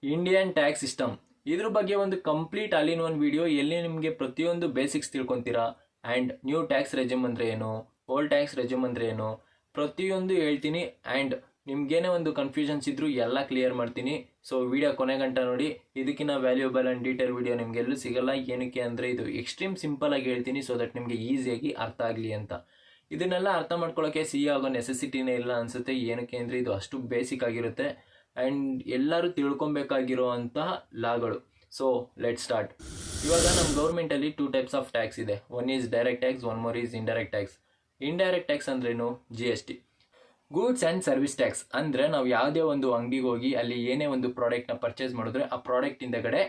Indian tax system ಇದ್ರ ಬಗ್ಗೆ ಒಂದು complete all in one video ಎಲ್ಲಿ ನಿಮಗೆ ಪ್ರತಿಯೊಂದು basics ತಿಳ್ಕೊತೀರಾ. And new tax resume ಅಂದರೆ ಏನು, ಓಲ್ಡ್ ಟ್ಯಾಕ್ಸ್ ರೆಜ್ಯೂಮ್ ಅಂದರೆ ಏನು, ಪ್ರತಿಯೊಂದು ಹೇಳ್ತೀನಿ. ಆ್ಯಂಡ್ ನಿಮ್ಗೇನೇ ಒಂದು ಕನ್ಫ್ಯೂಷನ್ಸ್ ಇದ್ರೂ ಎಲ್ಲ ಕ್ಲಿಯರ್ ಮಾಡ್ತೀನಿ. ಸೊ ವಿಡಿಯೋ ಕೊನೆ ಗಂಟ ನೋಡಿ. ಇದಕ್ಕಿಂತ ವ್ಯಾಲ್ಯೂಬಲ್ ಆ್ಯಂಡ್ ಡೀಟೇಲ್ ವಿಡಿಯೋ ನಿಮಗೆಲ್ಲೂ ಸಿಗಲ್ಲ. ಏನಕ್ಕೆ ಅಂದರೆ ಇದು ಎಕ್ಸ್ಟ್ರೀಮ್ ಸಿಂಪಲ್ ಆಗಿ ಹೇಳ್ತೀನಿ, ಸೊ ದಟ್ ನಿಮಗೆ ಈಸಿಯಾಗಿ ಅರ್ಥ ಆಗಲಿ ಅಂತ. ಇದನ್ನೆಲ್ಲ ಅರ್ಥ ಮಾಡ್ಕೊಳ್ಳೋಕ್ಕೆ ಆಗೋ ನೆಸೆಸಿಟಿನೇ ಇಲ್ಲ ಅನಿಸುತ್ತೆ. ಏನಕ್ಕೆ ಅಂದರೆ ಇದು ಅಷ್ಟು ಬೇಸಿಕ್ ಆಗಿರುತ್ತೆ ಆ್ಯಂಡ್ ಎಲ್ಲರೂ ತಿಳ್ಕೊಬೇಕಾಗಿರೋ ಅಂತಹ ಲಾಗಳು. So let start. ಇವಾಗ ನಮ್ಮ ಗೌರ್ಮೆಂಟಲ್ಲಿ 2 ಟೈಪ್ಸ್ ಆಫ್ ಟ್ಯಾಕ್ಸ್ ಇದೆ. One is direct tax, one more is indirect tax. Indirect tax ಅಂದ್ರೇನು? GST, goods and service tax. ಅಂದರೆ ನಾವು ಯಾವುದೇ ಒಂದು ಅಂಗಡಿಗೆ ಹೋಗಿ ಅಲ್ಲಿ ಏನೇ ಒಂದು ಪ್ರಾಡಕ್ಟ್ನ ಪರ್ಚೇಸ್ ಮಾಡಿದ್ರೆ ಆ ಪ್ರಾಡಕ್ಟ್ ಹಿಂದಗಡೆ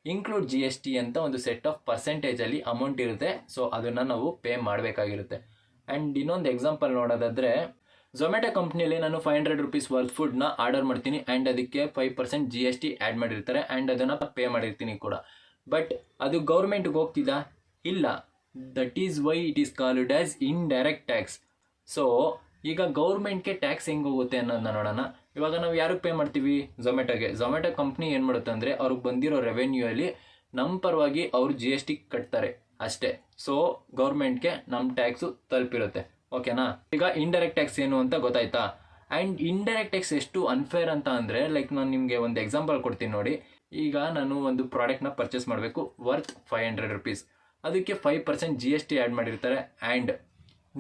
ಇನ್ಕ್ಲೂಡ್ GST ಅಂತ ಒಂದು ಸೆಟ್ ಆಫ್ ಪರ್ಸೆಂಟೇಜಲ್ಲಿ ಅಮೌಂಟ್ ಇರುತ್ತೆ. ಸೊ ಅದನ್ನು ನಾವು ಪೇ ಮಾಡಬೇಕಾಗಿರುತ್ತೆ. ಆ್ಯಂಡ್ ಇನ್ನೊಂದು ಎಕ್ಸಾಂಪಲ್ ನೋಡೋದಾದರೆ, ಝೊಮ್ಯಾಟೊ ಕಂಪ್ನಿಯಲ್ಲಿ ನಾನು 500 ರೂಪೀಸ್ ವರ್ತ್ ಫುಡ್ನ ಆರ್ಡರ್ ಮಾಡ್ತೀನಿ ಆ್ಯಂಡ್ ಅದಕ್ಕೆ 5% GST ಆ್ಯಡ್ ಮಾಡಿರ್ತಾರೆ ಆ್ಯಂಡ್ ಅದನ್ನು ಪೇ ಮಾಡಿರ್ತೀನಿ ಕೂಡ. ಬಟ್ ಅದು ಗೌರ್ಮೆಂಟ್ಗೆ ಹೋಗ್ತಿದಾ? ಇಲ್ಲ. That is why it is called as indirect tax. So ಈಗ ಗೌರ್ಮೆಂಟ್ಗೆ ಟ್ಯಾಕ್ಸ್ ಹೆಂಗೆ ಹೋಗುತ್ತೆ ಅನ್ನೋದನ್ನ ನೋಡೋಣ. ಇವಾಗ ನಾವು ಯಾರಿಗೆ ಪೇ ಮಾಡ್ತೀವಿ? ಝೊಮ್ಯಾಟೊಗೆ. ಝೊಮ್ಯಾಟೊ ಕಂಪ್ನಿ ಏನು ಮಾಡುತ್ತೆ ಅಂದರೆ ಅವ್ರಿಗೆ ಬಂದಿರೋ ರೆವೆನ್ಯೂಯಲ್ಲಿ ನಮ್ಮ ಪರವಾಗಿ ಅವ್ರು GST ಕಟ್ತಾರೆ ಅಷ್ಟೇ. ಸೊ ಗೌರ್ಮೆಂಟ್ಗೆ ನಮ್ಮ ಟ್ಯಾಕ್ಸು ತಲುಪಿರುತ್ತೆ. ಓಕೆನಾ? ಈಗ ಇಂಡೈರೆಕ್ಟ್ ಟ್ಯಾಕ್ಸ್ ಏನು ಅಂತ ಗೊತ್ತಾಯ್ತಾ? ಆ್ಯಂಡ್ ಇಂಡೈರೆಕ್ಟ್ ಟ್ಯಾಕ್ಸ್ ಎಷ್ಟು ಅನ್ಫೇರ್ ಅಂತ ಅಂದರೆ, ಲೈಕ್ ನಾನು ನಿಮಗೆ ಒಂದು ಎಕ್ಸಾಂಪಲ್ ಕೊಡ್ತೀನಿ ನೋಡಿ. ಈಗ ನಾನು ಒಂದು ಪ್ರಾಡಕ್ಟ್ನ ಪರ್ಚೇಸ್ ಮಾಡಬೇಕು ವರ್ತ್ 500 ರೂಪೀಸ್. ಅದಕ್ಕೆ 5% GST ಆ್ಯಡ್ ಮಾಡಿರ್ತಾರೆ ಆ್ಯಂಡ್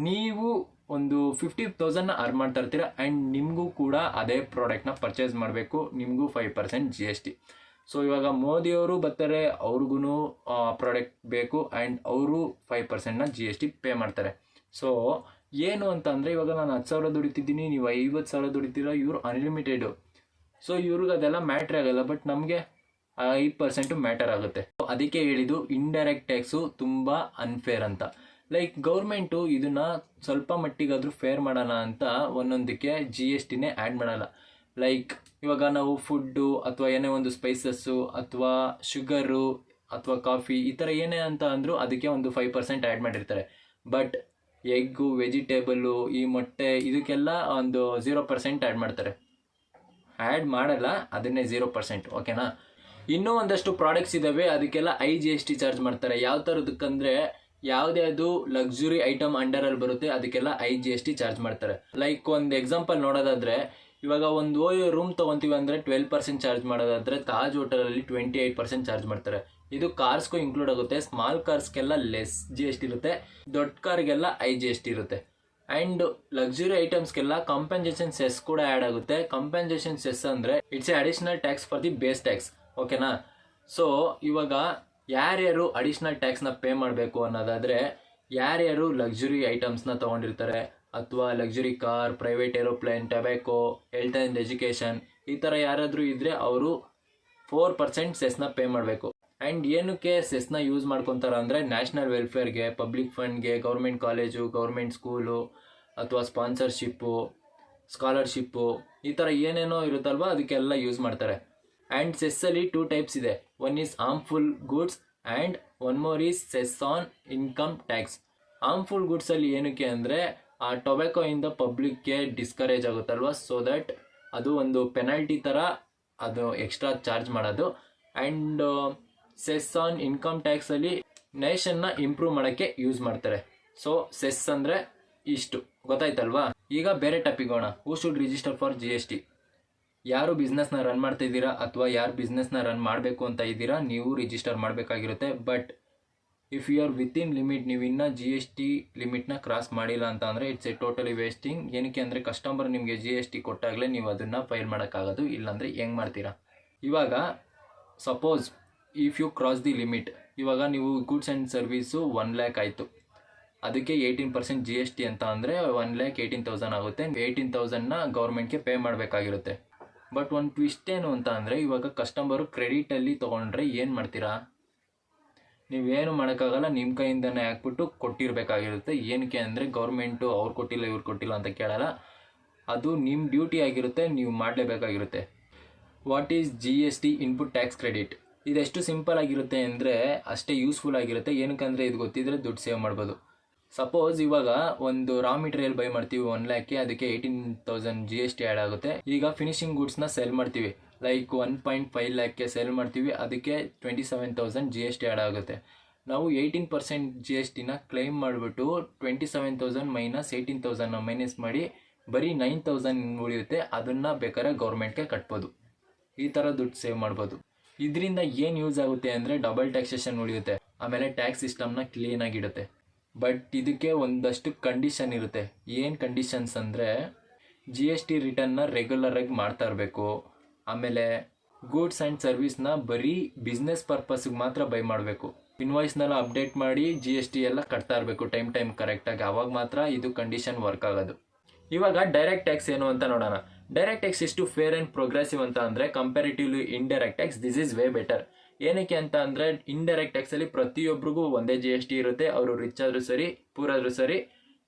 ನೀವು ಒಂದು 50,000ನ ಅರ್ನ್ ಮಾಡ್ತಾ ಇರ್ತೀರ ಆ್ಯಂಡ್ ನಿಮಗೂ ಕೂಡ ಅದೇ ಪ್ರಾಡಕ್ಟ್ನ ಪರ್ಚೇಸ್ ಮಾಡಬೇಕು, ನಿಮಗೂ 5% GST. ಸೊ ಇವಾಗ ಮೋದಿಯವರು ಬರ್ತಾರೆ, ಅವ್ರಿಗೂ ಪ್ರಾಡಕ್ಟ್ ಬೇಕು ಆ್ಯಂಡ್ ಅವರು 5%ನ GST ಪೇ ಮಾಡ್ತಾರೆ. ಸೊ ಏನು ಅಂತ ಅಂದರೆ, ಇವಾಗ ನಾನು 10,000 ದುಡಿತಿದ್ದೀನಿ, ನೀವು 50,000 ದುಡಿತೀರ, ಇವರು ಅನ್ಲಿಮಿಟೆಡು. ಸೊ ಇವ್ರಿಗೆ ಅದೆಲ್ಲ ಮ್ಯಾಟ್ರ್ ಆಗಲ್ಲ, ಬಟ್ ನಮಗೆ 5% ಮ್ಯಾಟರ್ ಆಗುತ್ತೆ. ಅದಕ್ಕೆ ಹೇಳಿದ್ದು ಇಂಡೈರೆಕ್ಟ್ ಟ್ಯಾಕ್ಸು ತುಂಬ ಅನ್ಫೇರ್ ಅಂತ. ಲೈಕ್ ಗೌರ್ಮೆಂಟು ಇದನ್ನ ಸ್ವಲ್ಪ ಮಟ್ಟಿಗಾದರೂ ಫೇರ್ ಮಾಡೋಣ ಅಂತ ಒಂದೊಂದಕ್ಕೆ GSTನೇ ಆ್ಯಡ್ ಮಾಡಲ್ಲ. ಲೈಕ್ ಇವಾಗ ನಾವು ಫುಡ್ಡು ಅಥವಾ ಏನೇ ಒಂದು ಸ್ಪೈಸಸ್ಸು ಅಥವಾ ಶುಗರು ಅಥವಾ ಕಾಫಿ ಈ ಥರ ಏನೇ ಅಂತ ಅಂದರೂ ಅದಕ್ಕೆ ಒಂದು 5% ಆ್ಯಡ್ ಮಾಡಿರ್ತಾರೆ. ಬಟ್ ಎಗ್ಗು, ವೆಜಿಟೇಬಲ್ಲು, ಈ ಮೊಟ್ಟೆ ಇದಕ್ಕೆಲ್ಲ ಒಂದು 0% ಆ್ಯಡ್ ಮಾಡ್ತಾರೆ. ಆ್ಯಡ್ ಮಾಡಲ್ಲ, ಅದನ್ನೇ 0%. ಓಕೆನಾ? ಇನ್ನೂ ಒಂದಷ್ಟು ಪ್ರಾಡಕ್ಟ್ಸ್ ಇದ್ದಾವೆ, ಅದಕ್ಕೆಲ್ಲ GST ಚಾರ್ಜ್ ಮಾಡ್ತಾರೆ. ಯಾವ ಥರದಕ್ಕಂದರೆ, ಯಾವುದೇ ಅದು ಲಕ್ಸುರಿ ಐಟಮ್ ಅಂಡರಲ್ಲಿ ಬರುತ್ತೆ ಅದಕ್ಕೆಲ್ಲ GST ಚಾರ್ಜ್ ಮಾಡ್ತಾರೆ. ಲೈಕ್ ಒಂದು ಎಕ್ಸಾಂಪಲ್ ನೋಡೋದಾದರೆ, ಇವಾಗ ಒಂದು ರೂಮ್ ತೊಗೊತೀವಿ ಅಂದರೆ 12% ಚಾರ್ಜ್ ಮಾಡೋದಾದರೆ ತಾಜ್ ಹೋಟೆಲಲ್ಲಿ 28% ಚಾರ್ಜ್ ಮಾಡ್ತಾರೆ. ಇದು ಕಾರ್ಸ್ಗೂ ಇನ್ಕ್ಲೂಡ್ ಆಗುತ್ತೆ. ಸ್ಮಾಲ್ ಕಾರ್ಸ್ಗೆಲ್ಲ ಲೆಸ್ GST ಇರುತ್ತೆ, ದೊಡ್ಡ ಕಾರ್ಗೆಲ್ಲ GST ಇರುತ್ತೆ. ಆ್ಯಂಡ್ ಲಕ್ಸುರಿ ಐಟಮ್ಸ್ಗೆಲ್ಲ ಕಾಂಪೆನ್ಸೇಷನ್ ಸೆಸ್ ಕೂಡ ಆ್ಯಡ್ ಆಗುತ್ತೆ. ಕಾಂಪೆನ್ಸೇಷನ್ ಸೆಸ್ ಅಂದರೆ it's A additional tax for the base tax. ಓಕೆನಾ? ಸೊ ಇವಾಗ ಯಾರ್ಯಾರು ಅಡಿಷ್ನಲ್ ಟ್ಯಾಕ್ಸ್ನ ಪೇ ಮಾಡಬೇಕು ಅನ್ನೋದಾದರೆ, ಯಾರ್ಯಾರು ಲಕ್ಸುರಿ ಐಟಮ್ಸ್ನ ತೊಗೊಂಡಿರ್ತಾರೆ ಅಥವಾ luxury car, private aeroplane, tobacco, health and education ಈ ಥರ ಯಾರಾದರೂ ಇದ್ದರೆ ಅವರು 4% ಸೆಸ್ನ ಪೇ ಮಾಡಬೇಕು. ಆ್ಯಂಡ್ ಏನಕ್ಕೆ ಸೆಸ್ನ ಯೂಸ್ ಮಾಡ್ಕೊತಾರೆ ಅಂದರೆ, ನ್ಯಾಷನಲ್ ವೆಲ್ಫೇರ್ಗೆ, ಪಬ್ಲಿಕ್ ಫಂಡ್ಗೆ, ಗೌರ್ಮೆಂಟ್ ಕಾಲೇಜು, ಗೌರ್ಮೆಂಟ್ ಸ್ಕೂಲು ಅಥವಾ ಸ್ಪಾನ್ಸರ್ಶಿಪ್ಪು, ಸ್ಕಾಲರ್ಶಿಪ್ಪು ಈ ಥರ ಏನೇನೋ ಇರುತ್ತಲ್ವ ಅದಕ್ಕೆಲ್ಲ ಯೂಸ್ ಮಾಡ್ತಾರೆ. ಆ್ಯಂಡ್ ಸೆಸ್ಸಲ್ಲಿ 2 ಟೈಪ್ಸ್ ಇದೆ. One is harmful goods and one more is cess on income tax. Harmful ಗೂಡ್ಸಲ್ಲಿ ಏನಕ್ಕೆ ಅಂದರೆ, ಆ ಟೊಬ್ಯಾಕೋಯಿಂದ ಪಬ್ಲಿಕ್ಗೆ ಡಿಸ್ಕರೇಜ್ ಆಗುತ್ತಲ್ವ, ಸೊ ದಟ್ ಅದು ಒಂದು ಪೆನಾಲ್ಟಿ ಥರ ಅದು ಎಕ್ಸ್ಟ್ರಾ ಚಾರ್ಜ್ ಮಾಡೋದು. ಆ್ಯಂಡ್ ಸೆಸ್ ಆನ್ ಇನ್ಕಮ್ ಟ್ಯಾಕ್ಸಲ್ಲಿ ನೇಷನ್ನ ಇಂಪ್ರೂವ್ ಮಾಡೋಕ್ಕೆ ಯೂಸ್ ಮಾಡ್ತಾರೆ. ಸೊ ಸೆಸ್ ಅಂದರೆ ಇಷ್ಟು ಗೊತ್ತಾಯ್ತಲ್ವಾ? ಈಗ ಬೇರೆ ಟಾಪಿಕ್ ಹೋಗೋಣ. Who should register for GST? ಯಾರು ಬಿಸ್ನೆಸ್ನ ರನ್ ಮಾಡ್ತಾ ಇದ್ದೀರಾ ಅಥವಾ ಯಾರು ಬಿಸ್ನೆಸ್ನ ರನ್ ಮಾಡಬೇಕು ಅಂತ ಇದ್ದೀರಾ, ನೀವು ರಿಜಿಸ್ಟರ್ ಮಾಡಬೇಕಾಗಿರುತ್ತೆ. But if you are within limit, ನೀವು ಇನ್ನೂ GST ಲಿಮಿಟ್ನ ಕ್ರಾಸ್ ಮಾಡಿಲ್ಲ ಅಂತ ಅಂದರೆ ಇಟ್ಸ್ ಎ ಟೋಟಲಿ ವೇಸ್ಟಿಂಗ್. ಏನಕ್ಕೆ ಅಂದರೆ, ಕಸ್ಟಮರ್ ನಿಮಗೆ GST ಕೊಟ್ಟಾಗಲೇ ನೀವು ಅದನ್ನು ಫೈಲ್ ಮಾಡೋಕ್ಕಾಗೋದು, ಇಲ್ಲಾಂದರೆ ಹೆಂಗೆ ಮಾಡ್ತೀರಾ? ಇವಾಗ suppose if you cross the limit, ಇವಾಗ ನೀವು ಗೂಡ್ಸ್ ಆ್ಯಂಡ್ ಸರ್ವೀಸು 1 lakh ಆಯಿತು, ಅದಕ್ಕೆ 18% GST ಅಂತ ಅಂದರೆ 1,18,000 ಆಗುತ್ತೆ. 18,000ನ ಗೌರ್ಮೆಂಟ್ಗೆ ಪೇ ಮಾಡಬೇಕಾಗಿರುತ್ತೆ. ಬಟ್ ಒಂದು ಟ್ವಿಸ್ಟ್ ಏನು ಅಂತ ಅಂದರೆ, ಇವಾಗ ಕಸ್ಟಮರು ಕ್ರೆಡಿಟಲ್ಲಿ ತೊಗೊಂಡ್ರೆ ಏನು ಮಾಡ್ತೀರಾ? ನೀವೇನು ಮಾಡೋಕ್ಕಾಗಲ್ಲ, ನಿಮ್ಮ ಕೈಯಿಂದನೇ ಹಾಕ್ಬಿಟ್ಟು ಕೊಟ್ಟಿರಬೇಕಾಗಿರುತ್ತೆ. ಏನಕ್ಕೆ ಅಂದರೆ, ಗೌರ್ಮೆಂಟು ಅವ್ರು ಕೊಟ್ಟಿಲ್ಲ ಇವ್ರು ಕೊಟ್ಟಿಲ್ಲ ಅಂತ ಕೇಳಲ್ಲ, ಅದು ನಿಮ್ಮ ಡ್ಯೂಟಿ ಆಗಿರುತ್ತೆ, ನೀವು ಮಾಡಲೇಬೇಕಾಗಿರುತ್ತೆ. What is GST input tax credit? ಇದೆಷ್ಟು ಸಿಂಪಲ್ ಆಗಿರುತ್ತೆ ಅಂದರೆ ಅಷ್ಟೇ ಯೂಸ್ಫುಲ್ ಆಗಿರುತ್ತೆ. ಏನಕ್ಕಂದರೆ ಇದು ಗೊತ್ತಿದ್ರೆ ದುಡ್ಡು ಸೇವ್ ಮಾಡ್ಬೋದು. ಸಪೋಸ್ ಇವಾಗ ಒಂದು ರಾ ಮೆಟೀರಿಯಲ್ ಬೈ ಮಾಡ್ತೀವಿ 1 ಲ್ಯಾಕ್ಗೆ, ಅದಕ್ಕೆ 18,000 GST ಆ್ಯಡ್ ಆಗುತ್ತೆ. ಈಗ ಫಿನಿಶಿಂಗ್ ಗೂಡ್ಸ್ನ ಸೆಲ್ ಮಾಡ್ತೀವಿ, ಲೈಕ್ 1.5 ಲ್ಯಾಕ್ಗೆ ಸೆಲ್ ಮಾಡ್ತೀವಿ, ಅದಕ್ಕೆ 27,000 GST ಆ್ಯಡ್ ಆಗುತ್ತೆ. ನಾವು 18% GSTನ ಕ್ಲೈಮ್ ಮಾಡಿಬಿಟ್ಟು 27,000 ಮೈನಸ್ 18,000ನ ಮೈನಸ್ ಮಾಡಿ ಬರೀ 9,000 ಉಳಿಯುತ್ತೆ. ಅದನ್ನು ಬೇಕಾದ್ರೆ ಗೌರ್ಮೆಂಟ್ಗೆ ಕಟ್ಬೋದು. ಈ ಥರ ದುಡ್ಡು ಸೇವ್ ಮಾಡ್ಬೋದು. ಇದರಿಂದ ಏನು ಯೂಸ್ ಆಗುತ್ತೆ ಅಂದರೆ ಡಬಲ್ ಟ್ಯಾಕ್ಸೇಷನ್ ಉಳಿಯುತ್ತೆ, ಆಮೇಲೆ ಟ್ಯಾಕ್ಸ್ ಸಿಸ್ಟಮ್ನ ಕ್ಲೀನಾಗಿಡುತ್ತೆ. ಬಟ್ ಇದಕ್ಕೆ ಒಂದಷ್ಟು ಕಂಡೀಷನ್ ಇರುತ್ತೆ. ಏನು ಕಂಡೀಷನ್ಸ್ ಅಂದರೆ GST ರಿಟರ್ನ್ನ ರೆಗ್ಯುಲರಾಗಿ ಮಾಡ್ತಾ ಇರಬೇಕು, ಆಮೇಲೆ ಗೂಡ್ಸ್ ಆ್ಯಂಡ್ ಸರ್ವಿಸ್ನ ಬರೀ ಬಿಸ್ನೆಸ್ ಪರ್ಪಸ್ಗೆ ಮಾತ್ರ ಬೈ ಮಾಡಬೇಕು, ಇನ್ವಾಯ್ಸ್ನೆಲ್ಲ ಅಪ್ಡೇಟ್ ಮಾಡಿ GST ಎಲ್ಲ ಕಟ್ತಾ ಇರಬೇಕು ಟೈಮ್ ಕರೆಕ್ಟಾಗಿ. ಆವಾಗ ಮಾತ್ರ ಇದು ಕಂಡೀಷನ್ ವರ್ಕ್ ಆಗೋದು. ಇವಾಗ ಡೈರೆಕ್ಟ್ ಟ್ಯಾಕ್ಸ್ ಏನು ಅಂತ ನೋಡೋಣ. ಡೈರೆಕ್ಟ್ ಟ್ಯಾಕ್ಸ್ ಎಷ್ಟು ಫೇರ್ ಆ್ಯಂಡ್ ಪ್ರೋಗ್ರೆಸಿವ್ ಅಂತ ಅಂದರೆ comparatively indirect tax this is way better. ಏನಕ್ಕೆ ಅಂತ ಅಂದರೆ ಇಂಡೈರೆಕ್ಟ್ ಟ್ಯಾಕ್ಸಲ್ಲಿ ಪ್ರತಿಯೊಬ್ಬರಿಗೂ ಒಂದೇ GST ಇರುತ್ತೆ. ಅವರು ರಿಚ್ ಆದರೂ ಸರಿ, ಪೂರ್ ಆದರೂ ಸರಿ,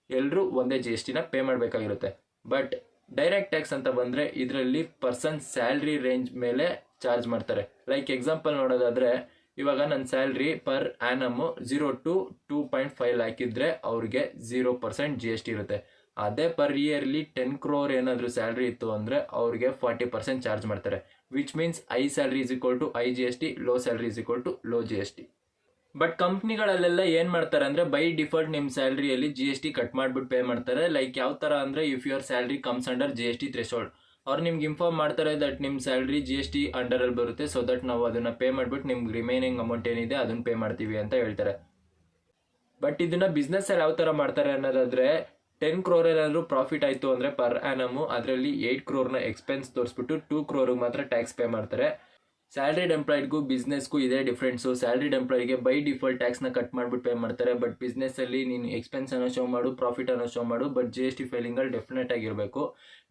ಎಲ್ಲರೂ ಒಂದೇ GSTನ ಪೇ ಮಾಡಬೇಕಾಗಿರುತ್ತೆ. ಬಟ್ ಡೈರೆಕ್ಟ್ ಟ್ಯಾಕ್ಸ್ ಅಂತ ಬಂದರೆ ಇದರಲ್ಲಿ ಪರ್ಸನ್ ಸ್ಯಾಲ್ರಿ ರೇಂಜ್ ಮೇಲೆ ಚಾರ್ಜ್ ಮಾಡ್ತಾರೆ. ಲೈಕ್ ಎಕ್ಸಾಂಪಲ್ ನೋಡೋದಾದರೆ, ಇವಾಗ ನನ್ನ salary per annum 0 to 2.5 lakh ಇದ್ದರೆ ಅವ್ರಿಗೆ 0% GST ಇರುತ್ತೆ. ಅದೇ ಪರ್ ಇಯರ್ಲಿ 10 crore ಏನಾದರೂ ಸ್ಯಾಲ್ರಿ ಇತ್ತು ಅಂದರೆ ಅವ್ರಿಗೆ 40% ಚಾರ್ಜ್ ಮಾಡ್ತಾರೆ. Which means high salary is equal to high GST, low salary is equal to low GST. But ಕಂಪ್ನಿಗಳಲ್ಲೆಲ್ಲ ಏನು ಮಾಡ್ತಾರೆ ಅಂದರೆ ಬೈ ಡಿಫಾಲ್ಟ್ ನಿಮ್ಮ ಸ್ಯಾಲ್ರಿಯಲ್ಲಿ GST ಕಟ್ ಮಾಡಿಬಿಟ್ಟು ಪೇ ಮಾಡ್ತಾರೆ. ಲೈಕ್ ಯಾವ ಥರ ಅಂದರೆ if your salary comes under GST threshold, ಅವ್ರು ನಿಮ್ಗೆ ಇನ್ಫಾರ್ಮ್ ಮಾಡ್ತಾರೆ ದಟ್ ನಿಮ್ಮ ಸ್ಯಾಲ್ರಿ GST ಅಂಡರಲ್ಲಿ ಬರುತ್ತೆ, ಸೊ ದಟ್ ನಾವು ಅದನ್ನು ಪೇ ಮಾಡಿಬಿಟ್ಟು ನಿಮ್ಗೆ ರಿಮೈನಿಂಗ್ ಅಮೌಂಟ್ ಏನಿದೆ ಅದನ್ನು ಪೇ ಮಾಡ್ತೀವಿ ಅಂತ ಹೇಳ್ತಾರೆ. ಬಟ್ ಇದನ್ನು ಬಿಸ್ನೆಸ್ಸಲ್ಲಿ ಯಾವ ಥರ ಮಾಡ್ತಾರೆ ಅನ್ನೋದಾದರೆ 10 crore ಏನಾದರೂ ಪ್ರಾಫಿಟ್ ಆಯಿತು ಅಂದರೆ ಪರ್ ಆ್ಯನಮು ಅದರಲ್ಲಿ 8 crore ಎಕ್ಸ್ಪೆನ್ಸ್ ತೋರಿಸ್ಬಿಟ್ಟು 2 crore ಮಾತ್ರ ಟ್ಯಾಕ್ಸ್ ಪೇ ಮಾಡ್ತಾರೆ. ಸ್ಯಾಲ್ರಿಡ್ ಎಂಪ್ಲಾಯ್ಡ್ಗೂ ಬಿಸ್ನೆಸ್ಗೂ ಇದೇ ಡಿಫ್ರೆನ್ಸು. ಸ್ಯಾಲ್ರಿಡ್ ಎಂಪ್ಲಾಯ್ಗೆ ಬೈ ಡಿಫಾಲ್ಟ್ ಟ್ಯಾಕ್ಸ್ನ ಕಟ್ ಮಾಡಿಬಿಟ್ಟು ಪೇ ಮಾಡ್ತಾರೆ. ಬಟ್ ಬಿಸ್ನೆಸ್ಸಲ್ಲಿ ನೀನು ಎಕ್ಸ್ಪೆನ್ಸ್ ಅನ್ನೋ ಶೋ ಮಾಡು, ಪ್ರಾಫಿಟ್ ಅನ್ನೋ ಶೋ ಮಾಡು, ಬಟ್ GST ಫೈಲಿಂಗಲ್ಲಿ ಡೆಫಿನೆಟ್ ಆಗಿರಬೇಕು.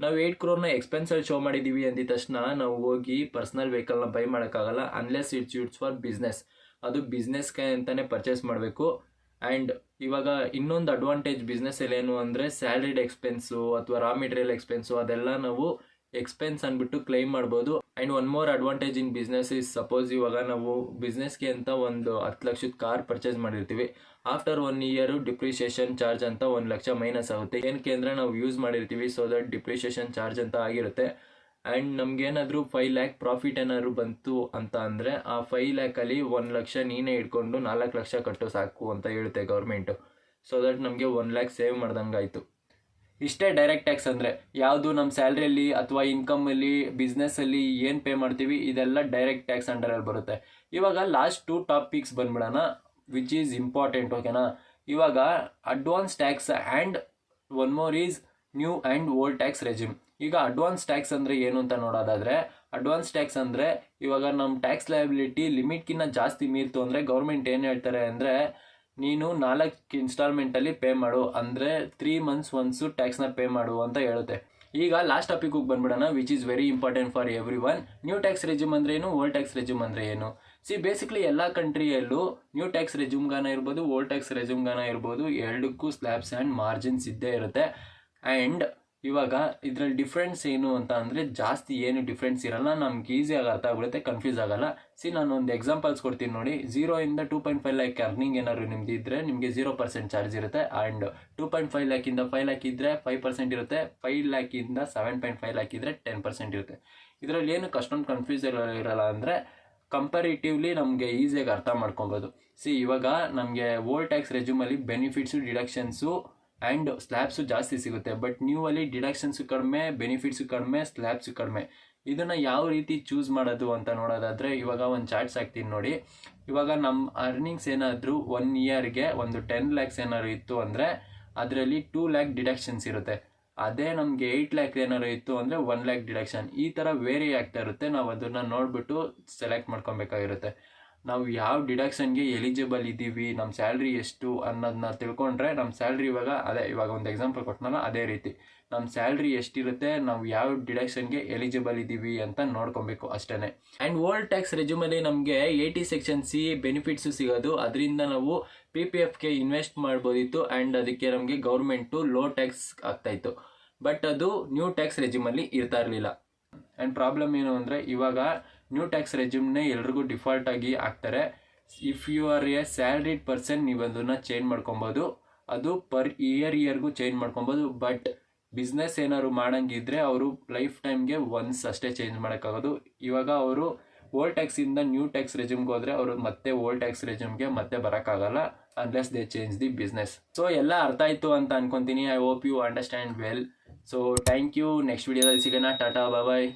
ನಾವು 8 crore ಎಕ್ಸ್ಪೆನ್ಸಲ್ಲಿ ಶೋ ಮಾಡಿದ್ದೀವಿ ಅಂದಿದ ತಕ್ಷಣ ನಾವು ಹೋಗಿ ಪರ್ಸ್ನಲ್ ವೆಹಿಕಲ್ನ ಬೈ ಮಾಡೋಕ್ಕಾಗಲ್ಲ unless it's use for business. ಅದು ಬಿಸ್ನೆಸ್ಗೆ ಅಂತಲೇ ಪರ್ಚೇಸ್ ಮಾಡಬೇಕು. ಆ್ಯಂಡ್ ಇವಾಗ ಇನ್ನೊಂದು ಅಡ್ವಾಂಟೇಜ್ ಬಿಸ್ನೆಸ್ಸಲ್ಲಿ ಏನು ಅಂದರೆ ಸ್ಯಾಲ್ರಿಡ್ ಎಕ್ಸ್ಪೆನ್ಸು ಅಥವಾ ರಾ ಮೆಟೀರಿಯಲ್ ಎಕ್ಸ್ಪೆನ್ಸು ಅದೆಲ್ಲ ನಾವು ಎಕ್ಸ್ಪೆನ್ಸ್ ಅಂದ್ಬಿಟ್ಟು ಕ್ಲೈಮ್ ಮಾಡ್ಬೋದು. And one more advantage in business is suppose ಇವಾಗ ನಾವು ಬಿಸ್ನೆಸ್ಗೆ ಅಂತ ಒಂದು 10 ಲಕ್ಷದ ಕಾರ್ ಪರ್ಚೇಸ್ ಮಾಡಿರ್ತೀವಿ. ಆಫ್ಟರ್ 1 year ಡಿಪ್ರಿಷಿಯೇಷನ್ ಚಾರ್ಜ್ ಅಂತ 1 ಲಕ್ಷ ಮೈನಸ್ ಆಗುತ್ತೆ. ಏನಕ್ಕೆ ಅಂದರೆ ನಾವು ಯೂಸ್ ಮಾಡಿರ್ತೀವಿ, ಸೊ ದಟ್ ಡಿಪ್ರಿಷಿಯೇಷನ್ ಚಾರ್ಜ್ ಅಂತ ಆಗಿರುತ್ತೆ. ಆ್ಯಂಡ್ ನಮಗೇನಾದರೂ 5 lakh ಪ್ರಾಫಿಟ್ ಏನಾದ್ರು ಬಂತು ಅಂತ ಅಂದರೆ ಆ 5 lakhಲ್ಲಿ 1 ಲಕ್ಷ ನೀನೇ ಇಟ್ಕೊಂಡು 4 ಲಕ್ಷ ಕಟ್ಟು ಸಾಕು ಅಂತ ಹೇಳುತ್ತೆ ಗೌರ್ಮೆಂಟು. ಸೊ ದಟ್ ನಮಗೆ 1 lakh ಸೇವ್ ಮಾಡ್ದಂಗೆ ಆಯಿತು. ಇಷ್ಟೇ ಡೈರೆಕ್ಟ್ ಟ್ಯಾಕ್ಸ್ ಅಂದರೆ. ಯಾವುದು ನಮ್ಮ ಸ್ಯಾಲ್ರಿಯಲ್ಲಿ ಅಥವಾ ಇನ್ಕಮಲ್ಲಿ ಬಿಸ್ನೆಸ್ಸಲ್ಲಿ ಏನು ಪೇ ಮಾಡ್ತೀವಿ ಇದೆಲ್ಲ ಡೈರೆಕ್ಟ್ ಟ್ಯಾಕ್ಸ್ ಅಂಡರಲ್ಲಿ ಬರುತ್ತೆ. ಇವಾಗ ಲಾಸ್ಟ್ 2 ಟಾಪಿಕ್ಸ್ ಬಂದ್ಬಿಡೋಣ ವಿಚ್ ಈಸ್ ಇಂಪಾರ್ಟೆಂಟ್, ಓಕೆನಾ. ಇವಾಗ advance tax and one more is new and old tax regime. ಈಗ ಅಡ್ವಾನ್ಸ್ ಟ್ಯಾಕ್ಸ್ ಅಂದರೆ ಏನು ಅಂತ ನೋಡೋದಾದರೆ, ಅಡ್ವಾನ್ಸ್ ಟ್ಯಾಕ್ಸ್ ಅಂದರೆ ಇವಾಗ ನಮ್ಮ ಟ್ಯಾಕ್ಸ್ ಲಯಬಿಲಿಟಿ ಲಿಮಿಟ್ಗಿನ್ನ ಜಾಸ್ತಿ ಮೀರ್ತು ಅಂದರೆ ಗೌರ್ಮೆಂಟ್ ಏನು ಹೇಳ್ತಾರೆ ಅಂದರೆ ನೀನು 4 ಇನ್ಸ್ಟಾಲ್ಮೆಂಟಲ್ಲಿ ಪೇ ಮಾಡು, ಅಂದರೆ 3 months ಒನ್ಸು ಟ್ಯಾಕ್ಸ್ನ ಪೇ ಮಾಡು ಅಂತ ಹೇಳುತ್ತೆ. ಈಗ ಲಾಸ್ಟ್ ಟಾಪಿಕ್ಗೆ ಬಂದ್ಬಿಡೋಣ which is very important for everyone. New tax regime ಅಂದರೆ ಏನು, ಓಲ್ಡ್ ಟ್ಯಾಕ್ಸ್ ರೆಜಿಮ್ ಅಂದರೆ ಏನು. ಬೇಸಿಕ್ಲಿ ಎಲ್ಲ ಕಂಟ್ರಿಯಲ್ಲೂ ನ್ಯೂ ಟ್ಯಾಕ್ಸ್ ರೆಜಿಮ್ಗಾನ ಇರ್ಬೋದು, ಓಲ್ಡ್ ಟ್ಯಾಕ್ಸ್ ರೆಜಿಮ್ಗಾನ ಇರ್ಬೋದು, ಎರಡಕ್ಕೂ ಸ್ಲ್ಯಾಬ್ಸ್ ಆ್ಯಂಡ್ ಮಾರ್ಜಿನ್ಸ್ ಇದ್ದೇ ಇರುತ್ತೆ. ಆ್ಯಂಡ್ ಇವಾಗ ಇದರಲ್ಲಿ ಡಿಫ್ರೆನ್ಸ್ ಏನು ಅಂತ ಅಂದರೆ ಜಾಸ್ತಿ ಏನು ಡಿಫ್ರೆನ್ಸ್ ಇರಲ್ಲ, ನಮ್ಗೆ ಈಸಿಯಾಗಿ ಅರ್ಥ ಆಗ್ಬಿಡುತ್ತೆ, ಕನ್ಫ್ಯೂಸ್ ಆಗಲ್ಲ. ನಾನು ಒಂದು ಎಕ್ಸಾಂಪಲ್ಸ್ ಕೊಡ್ತೀನಿ ನೋಡಿ. 0 ಇಂದ 2.5 lakh ಅರ್ನಿಂಗ್ ಏನಾದ್ರು ನಿಮ್ದು ಇದ್ದರೆ ನಿಮಗೆ 0% ಚಾರ್ಜ್ ಇರುತ್ತೆ. ಆ್ಯಂಡ್ 2.5 lakh ಇಂದ 5 lakh ಇದ್ದರೆ 5% ಇರುತ್ತೆ. 5 lakh ಇಂದ 7.5 lakh ಇದ್ದರೆ 10% ಇರುತ್ತೆ. ಇದರಲ್ಲಿ ಏನು ಅಷ್ಟೊಂದು ಕನ್ಫ್ಯೂಸ್ ಇರಲ್ಲ ಅಂದರೆ ಕಂಪ್ಯಾರಿಟಿವ್ಲಿ ನಮಗೆ ಈಸಿಯಾಗಿ ಅರ್ಥ ಮಾಡ್ಕೊಬೋದು. ಇವಾಗ ನಮಗೆ ಓಲ್ಡ್ ಟ್ಯಾಕ್ಸ್ ರೆಜ್ಯೂಮಲ್ಲಿ ಬೆನಿಫಿಟ್ಸು, ಡಿಡಕ್ಷನ್ಸು ಆ್ಯಂಡ್ ಸ್ಲ್ಯಾಬ್ಸು ಜಾಸ್ತಿ ಸಿಗುತ್ತೆ. ಬಟ್ ನ್ಯೂವಲ್ಲಿ ಡಿಡಕ್ಷನ್ಸು ಕಡಿಮೆ, ಬೆನಿಫಿಟ್ಸು ಕಡಿಮೆ, ಸ್ಲ್ಯಾಬ್ಸು ಕಡಿಮೆ. ಇದನ್ನು ಯಾವ ರೀತಿ ಚೂಸ್ ಮಾಡೋದು ಅಂತ ನೋಡೋದಾದರೆ ಇವಾಗ ಒಂದು ಚಾರ್ಟ್ಸ್ ಹಾಕ್ತೀನಿ ನೋಡಿ. ಇವಾಗ ನಮ್ಮ ಅರ್ನಿಂಗ್ಸ್ ಏನಾದರೂ 1 yearಗೆ ಒಂದು 10 lakhs ಏನಾದ್ರು ಇತ್ತು ಅಂದರೆ ಅದರಲ್ಲಿ 2 lakh ಡಿಡಕ್ಷನ್ಸ್ ಇರುತ್ತೆ. ಅದೇ ನಮಗೆ 8 lakh ಏನಾದ್ರು ಇತ್ತು ಅಂದರೆ 1 lakh ಡಿಡಕ್ಷನ್. ಈ ಥರ ವೇರಿ ಆಗ್ತಾ ಇರುತ್ತೆ. ನಾವು ಅದನ್ನು ನೋಡಿಬಿಟ್ಟು ಸೆಲೆಕ್ಟ್ ಮಾಡ್ಕೊಬೇಕಾಗಿರುತ್ತೆ. ನಾವು ಯಾವ ಡಿಡಕ್ಷನ್ಗೆ ಎಲಿಜಿಬಲ್ ಇದ್ದೀವಿ, ನಮ್ಮ ಸ್ಯಾಲ್ರಿ ಎಷ್ಟು ಅನ್ನೋದನ್ನ ತಿಳ್ಕೊಂಡ್ರೆ ನಮ್ಮ ಸ್ಯಾಲ್ರಿ ಇವಾಗ ಒಂದು ಎಕ್ಸಾಂಪಲ್ ಕೊಟ್ಟನಲ್ಲ ಅದೇ ರೀತಿ ನಮ್ಮ ಸ್ಯಾಲ್ರಿ ಎಷ್ಟಿರುತ್ತೆ, ನಾವು ಯಾವ ಡಿಡಕ್ಷನ್ಗೆ ಎಲಿಜಿಬಲ್ ಇದ್ದೀವಿ ಅಂತ ನೋಡ್ಕೊಬೇಕು ಅಷ್ಟೇ. ಆ್ಯಂಡ್ ಓಲ್ಡ್ ಟ್ಯಾಕ್ಸ್ ರೆಜ್ಯೂಮಲ್ಲಿ ನಮಗೆ 80 Section C ಬೆನಿಫಿಟ್ಸು ಸಿಗೋದು. ಅದರಿಂದ ನಾವು PPFಗೆ ಇನ್ವೆಸ್ಟ್ ಮಾಡ್ಬೋದಿತ್ತು ಆ್ಯಂಡ್ ಅದಕ್ಕೆ ನಮಗೆ ಗೌರ್ಮೆಂಟು ಲೋ ಟ್ಯಾಕ್ಸ್ ಆಗ್ತಾಯಿತ್ತು. ಬಟ್ ಅದು ನ್ಯೂ ಟ್ಯಾಕ್ಸ್ ರೆಜ್ಯೂಮಲ್ಲಿ ಇರ್ತಾ ಇರಲಿಲ್ಲ. ಆ್ಯಂಡ್ ಪ್ರಾಬ್ಲಮ್ ಏನು ಅಂದರೆ ಇವಾಗ ನ್ಯೂ ಟ್ಯಾಕ್ಸ್ ರೆಜ್ಯೂಮ್ನೇ ಎಲ್ರಿಗೂ ಡಿಫಾಲ್ಟ್ ಆಗಿ ಹಾಕ್ತಾರೆ. If you are a salaried person ನೀವು ಅದನ್ನು ಚೇಂಜ್ ಮಾಡ್ಕೊಬೋದು. ಅದು ಪರ್ ಇಯರ್ಗೂ ಚೇಂಜ್ ಮಾಡ್ಕೊಬೋದು. ಬಟ್ ಬಿಸ್ನೆಸ್ ಏನಾದ್ರು ಮಾಡಂಗಿದ್ರೆ ಅವರು ಲೈಫ್ ಟೈಮ್ಗೆ ಒನ್ಸ್ ಅಷ್ಟೇ ಚೇಂಜ್ ಮಾಡೋಕ್ಕಾಗೋದು. ಇವಾಗ ಅವರು ಓಲ್ಡ್ ಟ್ಯಾಕ್ಸಿಂದ ನ್ಯೂ ಟ್ಯಾಕ್ಸ್ ರೆಜ್ಯೂಮ್ಗೆ ಹೋದರೆ ಅವರು ಮತ್ತೆ ಓಲ್ಡ್ ಟ್ಯಾಕ್ಸ್ ರೆಜ್ಯೂಮ್ಗೆ ಮತ್ತೆ ಬರೋಕ್ಕಾಗಲ್ಲ unless they change the business. So ಎಲ್ಲ ಅರ್ಥ ಆಯಿತು ಅಂತ ಅನ್ಕೊತೀನಿ. I hope you understand well. So thank you. Next ವಿಡಿಯೋದಲ್ಲಿ ಸಿಗೋಣ. ಟಾಟಾ, ಬಾಯ್.